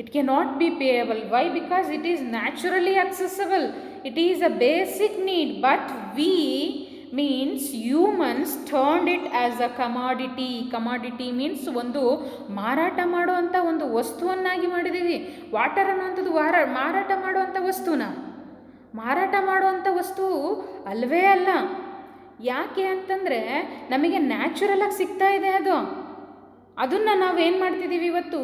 It cannot be payable. Why? Because it is naturally accessible. It is a basic need, but we means humans turned it as a commodity. Commodity means ಒಂದು ಮಾರಾಟ ಮಾಡುವಂಥ ಒಂದು ವಸ್ತುವನ್ನಾಗಿ ಮಾಡಿದ್ದೀವಿ. Water ಅನ್ನುವಂಥದ್ದು ಮಾರಾಟ ಮಾಡುವಂಥ ಮಾರಾಟ ಮಾಡುವಂಥ ವಸ್ತು ಅಲ್ವೇ ಅಲ್ಲ. ಯಾಕೆ ಅಂತಂದರೆ ನಮಗೆ ನ್ಯಾಚುರಲಾಗಿ ಸಿಗ್ತಾ ಇದೆ ಅದನ್ನು ನಾವೇನು ಮಾಡ್ತಿದ್ದೀವಿ? ಇವತ್ತು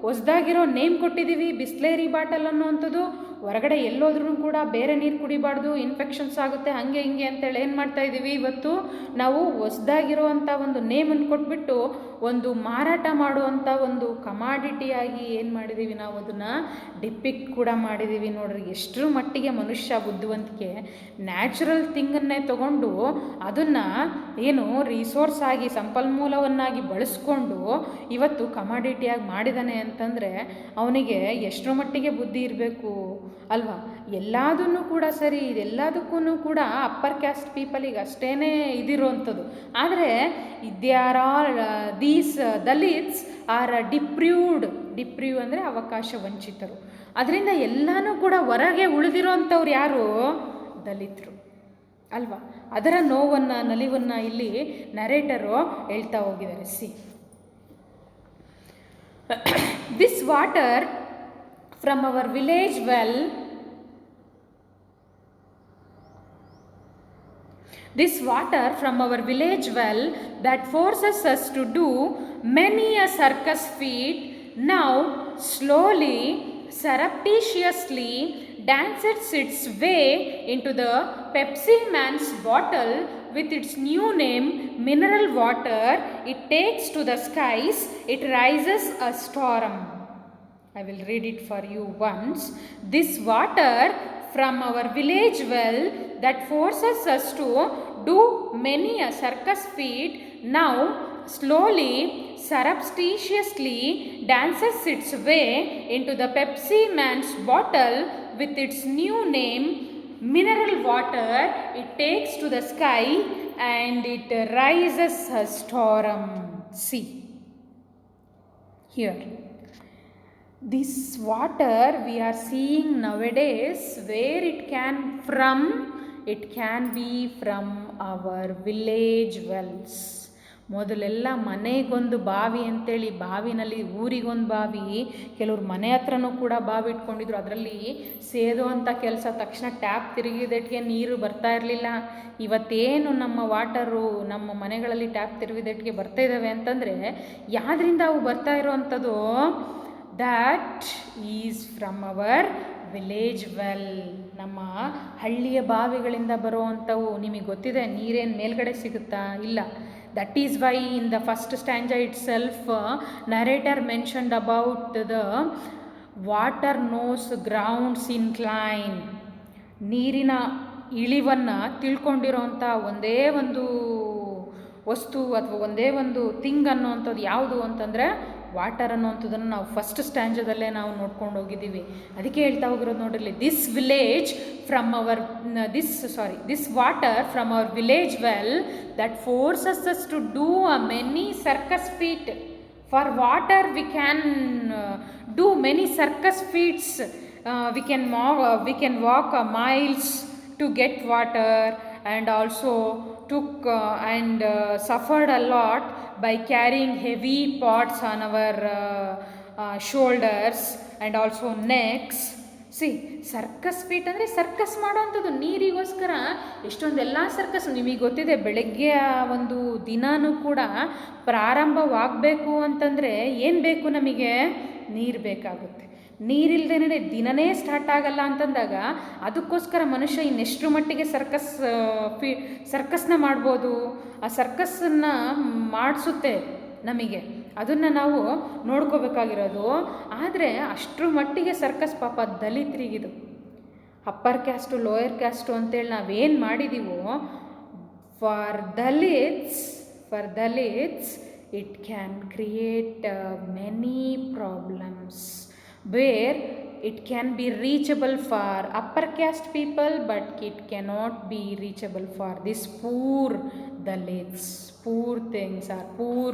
ಹೊಸ್ದಾಗಿರೋ ನೇಮ್ ಕೊಟ್ಟಿದ್ದೀವಿ, ಬಿಸ್ಲೇರಿ ಬಾಟಲ್ ಅನ್ನುವಂಥದ್ದು. ಹೊರಗಡೆ ಎಲ್ಲೋದ್ರೂ ಕೂಡ ಬೇರೆ ನೀರು ಕುಡಿಬಾರ್ದು, ಇನ್ಫೆಕ್ಷನ್ಸ್ ಆಗುತ್ತೆ, ಹಾಗೆ ಹಿಂಗೆ ಅಂತೇಳಿ ಏನು ಮಾಡ್ತಾಯಿದ್ದೀವಿ? ಇವತ್ತು ನಾವು ಹೊಸ್ದಾಗಿರೋವಂಥ ಒಂದು ನೇಮನ್ನು ಕೊಟ್ಬಿಟ್ಟು ಒಂದು ಮಾರಾಟ ಮಾಡುವಂಥ ಒಂದು ಕಮಾಡಿಟಿಯಾಗಿ ಏನು ಮಾಡಿದ್ದೀವಿ? ನಾವು ಅದನ್ನು ಡಿಪಿಕ್ಟ್ ಕೂಡ ಮಾಡಿದ್ದೀವಿ. ನೋಡ್ರಿ ಎಷ್ಟರ ಮಟ್ಟಿಗೆ ಮನುಷ್ಯ ಬುದ್ಧಿವಂತಿಕೆ. ನ್ಯಾಚುರಲ್ ಥಿಂಗನ್ನೇ ತಗೊಂಡು ಅದನ್ನು ಏನು ರಿಸೋರ್ಸ್ ಆಗಿ, ಸಂಪನ್ಮೂಲವನ್ನಾಗಿ ಬಳಸ್ಕೊಂಡು ಇವತ್ತು ಕಮಾಡಿಟಿಯಾಗಿ ಮಾಡಿದ್ದಾನೆ ಅಂತಂದರೆ ಅವನಿಗೆ ಎಷ್ಟರ ಮಟ್ಟಿಗೆ ಬುದ್ಧಿ ಇರಬೇಕು ಅಲ್ವಾ? ಎಲ್ಲದನ್ನು ಕೂಡ ಸರಿ, ಇದೆಲ್ಲದಕ್ಕೂ ಕೂಡ ಅಪ್ಪರ್ ಕ್ಯಾಸ್ಟ್ ಪೀಪಲಿಗೆ ಅಷ್ಟೇ ಇದಿರುವಂಥದ್ದು. ಆದರೆ ದೀಸ್ ದಲಿತ್ಸ್ ಆರ್ ಡಿಪ್ರೀವ್ ಅಂದರೆ ಅವಕಾಶ ವಂಚಿತರು. ಅದರಿಂದ ಎಲ್ಲನೂ ಕೂಡ ಹೊರಗೆ ಉಳಿದಿರೋಂಥವ್ರು ಯಾರು? ದಲಿತರು ಅಲ್ವಾ? ಅದರ ನೋವನ್ನು, ನಲಿವನ್ನು ಇಲ್ಲಿ ನರೇಟರು ಹೇಳ್ತಾ ಹೋಗಿದ್ದಾರೆ. C, this water from our village well, this water from our village well that forces us to do many a circus feat, now slowly, surreptitiously dances its way into the Pepsi Man's bottle with its new name, mineral water. It takes to the skies, it rises a storm. I will read it for you once. This water from our village well that forces us to do many a circus feat, now slowly, surreptitiously dances its way into the Pepsi Man's bottle with its new name, mineral water. It takes to the sky and it rises a storm. See here. This water we are seeing nowadays, where it can be from our village wells. ಮೊದಲೆಲ್ಲ ಮನೆಗೊಂದು ಬಾವಿ ಅಂತೇಳಿ, ಬಾವಿನಲ್ಲಿ ಊರಿಗೊಂದು ಬಾವಿ, ಕೆಲವ್ರು ಮನೆ ಹತ್ರನೂ ಕೂಡ ಬಾವಿ ಇಟ್ಕೊಂಡಿದ್ರು. ಅದರಲ್ಲಿ ಸೇದೋ ಅಂಥ ಕೆಲಸ, ತಕ್ಷಣ ಟ್ಯಾಪ್ ತಿರುಗಿದಟ್ಟಿಗೆ ನೀರು ಬರ್ತಾ ಇರಲಿಲ್ಲ. ಇವತ್ತೇನು ನಮ್ಮ ವಾಟರು ನಮ್ಮ ಮನೆಗಳಲ್ಲಿ ಟ್ಯಾಪ್ ತಿರುಗಿದಟ್ಟಿಗೆ ಬರ್ತಾ ಇದ್ದಾವೆ ಅಂತಂದರೆ, ಯಾವುದರಿಂದ ಅವು ಬರ್ತಾ ಇರೋವಂಥದ್ದು? That is from our village well. ನಮ್ಮ ಹಳ್ಳಿಯ ಬಾವಿಗಳಿಂದ ಬರುವಂಥವು. ನಿಮಗೆ ಗೊತ್ತಿದೆ, ನೀರೇನು ಮೇಲ್ಗಡೆ ಸಿಗುತ್ತಾ? ಇಲ್ಲ. That is why in the first stanza itself narrator mentioned about the water knows grounds incline. ನೀರಿನ ಇಳಿವನ್ನು ತಿಳ್ಕೊಂಡಿರೋಂಥ ಒಂದೇ ಒಂದು ವಸ್ತು ಅಥವಾ ಒಂದೇ ಒಂದು ಥಿಂಗ್ ಅನ್ನೋವಂಥದ್ದು ಯಾವುದು ಅಂತಂದರೆ ವಾಟರ್ ಅನ್ನೋವಂಥದ್ದನ್ನು ನಾವು ಫಸ್ಟ್ ಸ್ಟ್ಯಾಂಜದಲ್ಲೇ ನಾವು ನೋಡ್ಕೊಂಡು ಹೋಗಿದ್ದೀವಿ. ಅದಕ್ಕೆ ಹೇಳ್ತಾ ಹೋಗಿರೋದು ನೋಡಿರಲಿ, this water from our village well that forces us to do a many circus feat. For water we can do many circus feats. We can walk miles to get water, and also took and suffered a lot by carrying heavy pots on our shoulders and also necks. C, circus feet ಅಂದರೆ circus ಮಾಡೋವಂಥದ್ದು ನೀರಿಗೋಸ್ಕರ. ಎಷ್ಟೊಂದೆಲ್ಲ circus ನಿಮಗೆ ಗೊತ್ತಿದೆ. ಬೆಳಗ್ಗೆ ಒಂದು ದಿನವೂ ಕೂಡ ಪ್ರಾರಂಭವಾಗಬೇಕು ಅಂತಂದರೆ ಏನು ಬೇಕು? ನಮಗೆ ನೀರು ಬೇಕಾಗುತ್ತೆ. ನೀರಿಲ್ಲದೇ ದಿನನೇ ಸ್ಟಾರ್ಟ್ ಆಗಲ್ಲ ಅಂತಂದಾಗ ಅದಕ್ಕೋಸ್ಕರ ಮನುಷ್ಯ ಇನ್ನೆಷ್ಟರ ಮಟ್ಟಿಗೆ ಸರ್ಕಸ್ನ ಮಾಡ್ಬೋದು. ಆ ಸರ್ಕಸ್ಸನ್ನು ಮಾಡಿಸುತ್ತೆ ನಮಗೆ, ಅದನ್ನು ನಾವು ನೋಡ್ಕೋಬೇಕಾಗಿರೋದು. ಆದರೆ ಅಷ್ಟರ ಮಟ್ಟಿಗೆ ಸರ್ಕಸ್ ಪಾಪ ದಲಿತರಿಗಿದು. ಅಪ್ಪರ್ ಕ್ಯಾಸ್ಟು ಲೋಯರ್ ಕ್ಯಾಸ್ಟು ಅಂತೇಳಿ ನಾವೇನು ಮಾಡಿದ್ದೀವೋ, for Dalits it can create many problems, where it can be reachable for upper caste people, but it cannot be reachable for this poor dalits, poor things or poor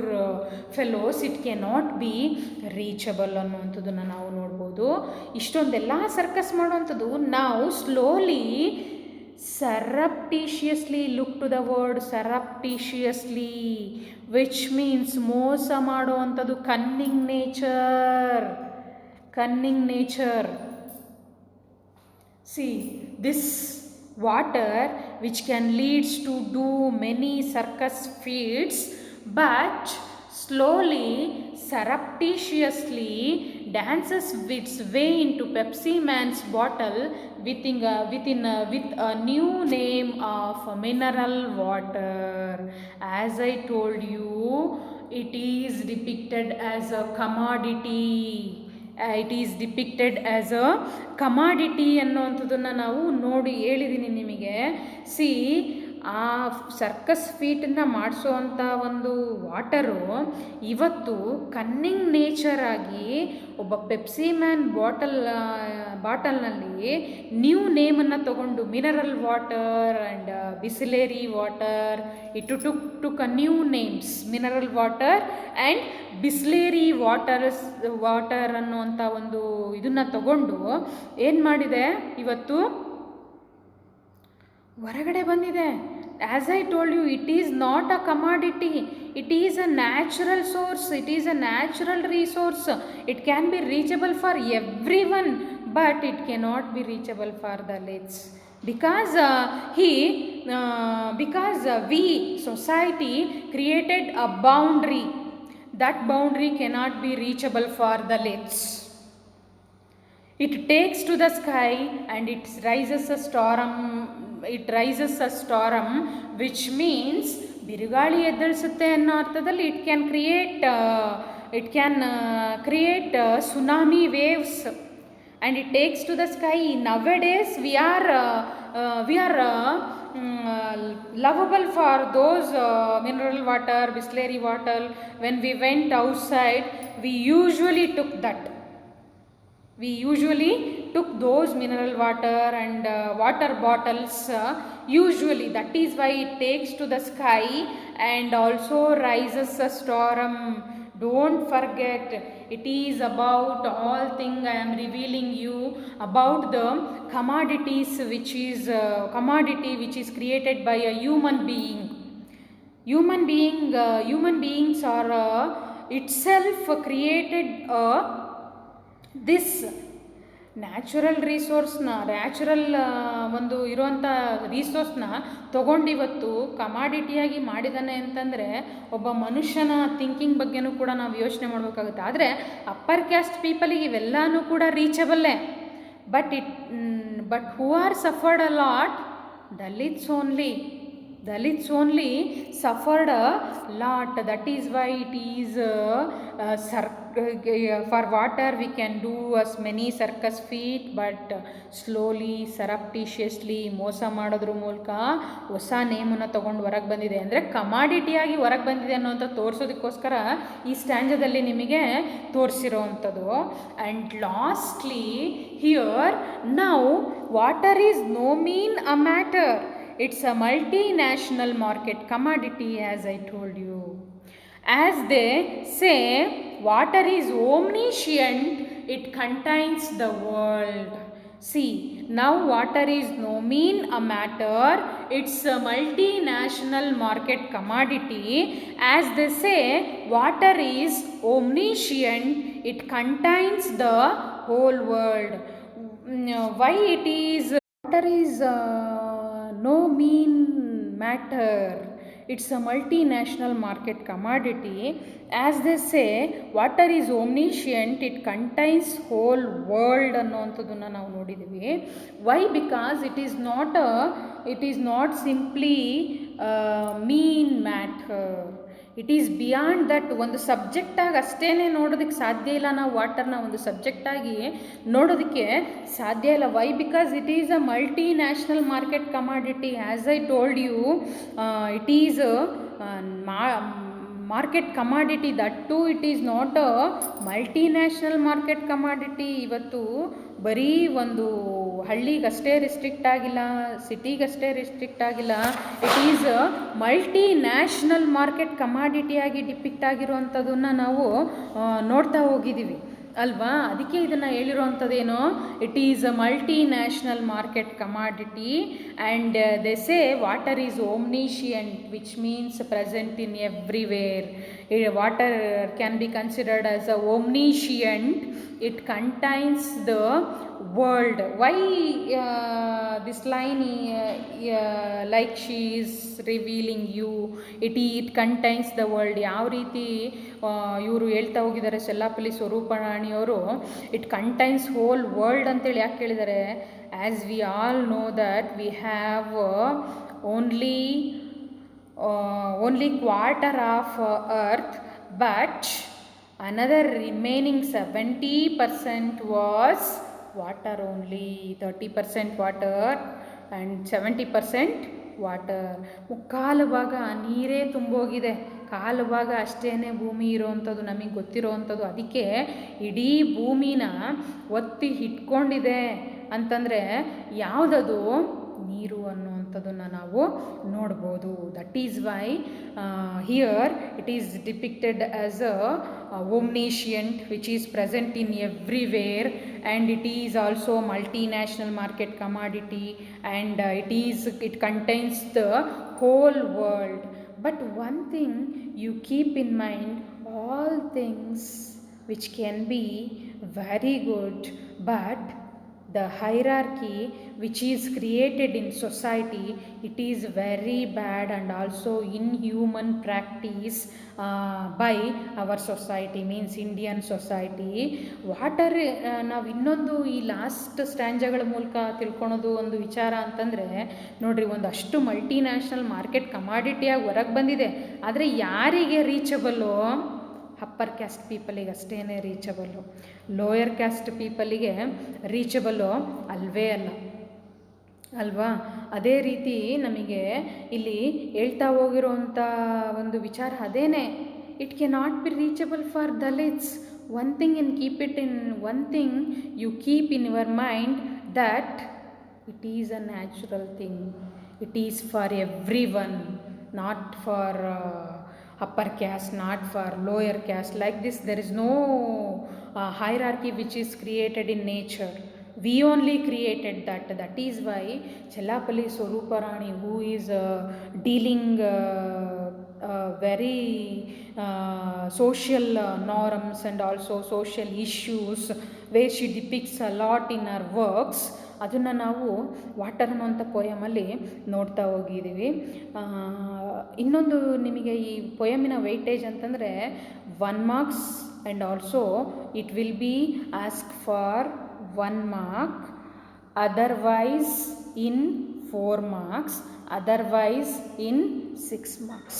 fellows. It cannot be reachable ಅನ್ನುವಂಥದ್ದನ್ನು ನಾವು ನೋಡ್ಬೋದು. ಇಷ್ಟೊಂದೆಲ್ಲ circus ಮಾಡುವಂಥದ್ದು ನಾವು slowly surreptitiously, look to the word surreptitiously, which means ಮೋಸ ಮಾಡುವಂಥದ್ದು, cunning nature. See, this water which can leads to do many circus feats, but slowly, surreptitiously dances its way into Pepsi Man's bottle with a new name of mineral water. As I told you, it is depicted as a commodity. It is depicted as a commodity ಅನ್ನೋವಂಥದ್ದನ್ನು ನಾವು ನೋಡಿ ಹೇಳಿದ್ದೀನಿ ನಿಮಗೆ. C, ಆ circus ಫೀಟನ್ನು ಮಾಡಿಸೋವಂಥ ಒಂದು water ಇವತ್ತು ಕನ್ನಿಂಗ್ nature ಆಗಿ ಒಬ್ಬ Pepsi man ಬಾಟಲ್ನಲ್ಲಿ ನ್ಯೂ ನೇಮನ್ನು ತಗೊಂಡು mineral water and Bisleri water, it took a new names, mineral water and Bisleri water ಅನ್ನುವಂಥ ಒಂದು ಇದನ್ನು ತಗೊಂಡು ಏನು ಮಾಡಿದೆ, ಇವತ್ತು ಹೊರಗಡೆ ಬಂದಿದೆ. as I told you, it is not a commodity, it is a natural source, it is a natural resource. It can be reachable for everyone, but it cannot be reachable for the Dalits, because we society created a boundary. That boundary cannot be reachable for the Dalits. It takes to the sky and it rises a storm. Which means ಬಿರುಗಾಳಿ ಎದ್ದೇಳಿಸುತ್ತೆ ಅನ್ನೋ ಅರ್ಥದಲ್ಲಿ it can create tsunami waves and it takes to the sky. Nowadays we are lovable for those mineral water, Bisleri water. When we went outside, we usually took those mineral water and water bottles. Usually that is why it takes to the sky and also rises a storm. Don't forget, it is about all things I am revealing you about the commodities, which is commodity which is created by a human being. Human beings are itself created this natural ರಿಸೋರ್ಸ್ನ, ಒಂದು ಇರುವಂಥ ರಿಸೋರ್ಸ್ನ ತೊಗೊಂಡಿವತ್ತು ಕಮಾಡಿಟಿಯಾಗಿ ಮಾಡಿದ್ದಾನೆ ಅಂತಂದರೆ ಒಬ್ಬ ಮನುಷ್ಯನ thinking ಬಗ್ಗೆನೂ ಕೂಡ ನಾವು ಯೋಚನೆ ಮಾಡಬೇಕಾಗುತ್ತೆ. ಆದರೆ ಅಪ್ಪರ್ ಕ್ಯಾಸ್ಟ್ ಪೀಪಲಿಗೆ ಇವೆಲ್ಲನೂ ಕೂಡ ರೀಚಬಲ್ಲೇ. But who are suffered a lot? Dalits only suffered a lot. That is why it is for water we can do as many circus feet, but slowly surreptitiously ಮೋಸ ಮಾಡೋದ್ರ ಮೂಲಕ ಹೊಸ ನೇಮನ್ನು ತೊಗೊಂಡು ಹೊರಗೆ ಬಂದಿದೆ. ಅಂದರೆ ಕಮಾಡಿಟಿಯಾಗಿ ಹೊರಗೆ ಬಂದಿದೆ ಅನ್ನೋಂಥ ತೋರಿಸೋದಕ್ಕೋಸ್ಕರ ಈ ಸ್ಟ್ಯಾಂಜದಲ್ಲಿ ನಿಮಗೆ ತೋರಿಸಿರೋ ಅಂಥದ್ದು. And lastly here now water is no mean a matter. It's a multinational market commodity, as I told you. As they say, water is omniscient, it contains the world. See, now water is no mean a matter, it's a multinational market commodity. As they say, water is omniscient, it contains the whole world. Why it is water is no mean matter, it's a multinational market commodity. As they say, water is omniscient, it contains whole world ಅನ್ನೋಂಥದ್ದನ್ನು ನಾವು ನೋಡಿದ್ದೀವಿ. Why? Because it is not simply mean matter. It is beyond that. ಒಂದು ಸಬ್ಜೆಕ್ಟಾಗಿ ಅಷ್ಟೇ ನೋಡೋದಕ್ಕೆ ಸಾಧ್ಯ ಇಲ್ಲ. ನಾವು ವಾಟರ್ನ ಒಂದು ಸಬ್ಜೆಕ್ಟಾಗಿ ನೋಡೋದಕ್ಕೆ ಸಾಧ್ಯ ಇಲ್ಲ. Why? Because it is a multi national market commodity. As I told you, it is market commodity. That to it is not a multinational market commodity. ಇವತ್ತು ಬರೀ ಒಂದು ಹಳ್ಳಿಗಷ್ಟೇ ರಿಸ್ಟ್ರಿಕ್ಟ್ ಆಗಿಲ್ಲ, ಸಿಟಿಗಷ್ಟೇ ರಿಸ್ಟ್ರಿಕ್ಟ್ ಆಗಿಲ್ಲ. It is multi national market ಕಮಾಡಿಟಿಯಾಗಿ depict ಆಗಿರುವಂಥದ್ದನ್ನು ನಾವು ನೋಡ್ತಾ ಹೋಗಿದ್ದೀವಿ ಅಲ್ವಾ? ಅದಕ್ಕೆ ಇದನ್ನು ಹೇಳಿರುವಂಥದ್ದೇನು, it is a multi national market commodity. And they say water is omniscient, which means present in everywhere. Water can be considered as a omniscient. It contains the world. Why this line like she is revealing you, it contains the world. ಯಾವ ರೀತಿ ಇವರು ಹೇಳ್ತಾ ಹೋಗಿದ್ದಾರೆ ಸೆಲ್ಲಾಪಲ್ಲಿ ಸ್ವರೂಪರಾಣಿಯವರು, it contains whole world ಅಂತೇಳಿ ಯಾಕೆ ಹೇಳಿದ್ದಾರೆ? As we all know that we have only quarter of earth, but another remaining 70% was water only. 30% water and 70% water. ಮುಕ್ಕಾಲು ಭಾಗ ನೀರೇ ತುಂಬೋಗಿದೆ, ಕಾಲು ಭಾಗ ಅಷ್ಟೇ ಭೂಮಿ ಇರೋವಂಥದ್ದು ನಮಗೆ ಗೊತ್ತಿರೋವಂಥದ್ದು. ಅದಕ್ಕೆ ಇಡೀ ಭೂಮಿನ ಒತ್ತಿ ಇಟ್ಕೊಂಡಿದೆ ಅಂತಂದರೆ ಯಾವುದದು? ನೀರು ಅನ್ನುವಂಥದ್ದನ್ನು ನಾವು ನೋಡ್ಬೋದು. That is why here it is depicted as a omniscient, which is present in everywhere, and it is also multinational market commodity, and it contains the whole world. But one thing you keep in mind, all things which can be very good, but the hierarchy which is created in society, it is very bad and also inhuman practice by our society, means Indian society. Water ನಾವು ಇನ್ನೊಂದು ಈ last ಸ್ಟ್ಯಾಂಜಗಳ ಮೂಲಕ ತಿಳ್ಕೊಳೋದು ಒಂದು ವಿಚಾರ ಅಂತಂದರೆ, ನೋಡ್ರಿ, ಒಂದಷ್ಟು ಮಲ್ಟಿನ್ಯಾಷನಲ್ ಮಾರ್ಕೆಟ್ ಕಮಾಡಿಟಿಯಾಗಿ ಹೊರಗೆ ಬಂದಿದೆ, ಆದರೆ ಯಾರಿಗೆ ರೀಚಬಲ್ಲು? ಅಪ್ಪರ್ ಕ್ಯಾಸ್ಟ್ ಪೀಪಲಿಗೆ ಅಷ್ಟೇ ರೀಚಬಲ್ಲು, ಲೋಯರ್ ಕ್ಯಾಸ್ಟ್ ಪೀಪಲಿಗೆ ರೀಚಬಲ್ಲು ಅಲ್ವೇ ಅಲ್ಲ, ಅಲ್ವಾ? ಅದೇ ರೀತಿ ನಮಗೆ ಇಲ್ಲಿ ಹೇಳ್ತಾ ಹೋಗಿರೋವಂಥ ಒಂದು ವಿಚಾರ ಅದೇನೇ, it can not be reachable for Dalits. One thing one thing you keep in your mind, that it is a natural thing, it is for every one, not for upper caste, not for lower caste. Like this, there is no hierarchy which is created in nature. We only created that. That is why Chellapalli Swaruparani, who is dealing very social norms and also social issues, where she depicts a lot in her works, ಅದನ್ನು ನಾವು water ಅನ್ನೋಂಥ ಪೊಯಮಲ್ಲಿ ನೋಡ್ತಾ ಹೋಗಿದ್ದೀವಿ. ಇನ್ನೊಂದು ನಿಮಗೆ ಈ ಪೊಯಮಿನ weightage ಅಂತಂದರೆ 1 marks, and also it will be ask for 1 mark, otherwise in 4 marks, otherwise in 6 marks.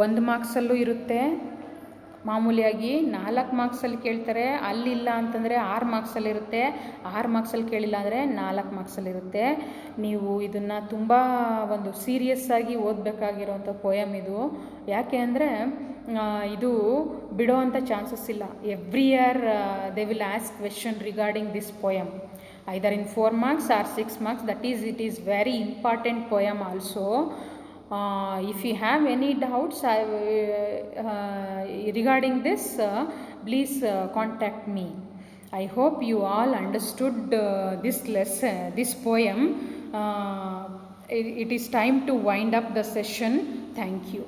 1 ಮಾರ್ಕ್ಸಲ್ಲೂ ಇರುತ್ತೆ, ಮಾಮೂಲಿಯಾಗಿ 4 ಮಾರ್ಕ್ಸಲ್ಲಿ ಕೇಳ್ತಾರೆ, ಅಲ್ಲಿಲ್ಲ ಅಂತಂದರೆ 6 ಮಾರ್ಕ್ಸಲ್ಲಿರುತ್ತೆ, 6 ಮಾರ್ಕ್ಸಲ್ಲಿ ಕೇಳಿಲ್ಲ ಅಂದರೆ 4 ಮಾರ್ಕ್ಸಲ್ಲಿರುತ್ತೆ. ನೀವು ಇದನ್ನು ತುಂಬ ಒಂದು ಸೀರಿಯಸ್ಸಾಗಿ ಓದಬೇಕಾಗಿರೋಂಥ ಪೊಯಮ್ ಇದು. ಯಾಕೆ ಅಂದರೆ ಇದು ಬಿಡೋವಂಥ ಚಾನ್ಸಸ್ ಇಲ್ಲ. Every year they will ask question regarding this poem, either in 4 marks or 6 marks. That is, it is very important poem also. If you have any doubts regarding this, please contact me. I hope you all understood this lesson, this poem. It is time to wind up the session. Thank you.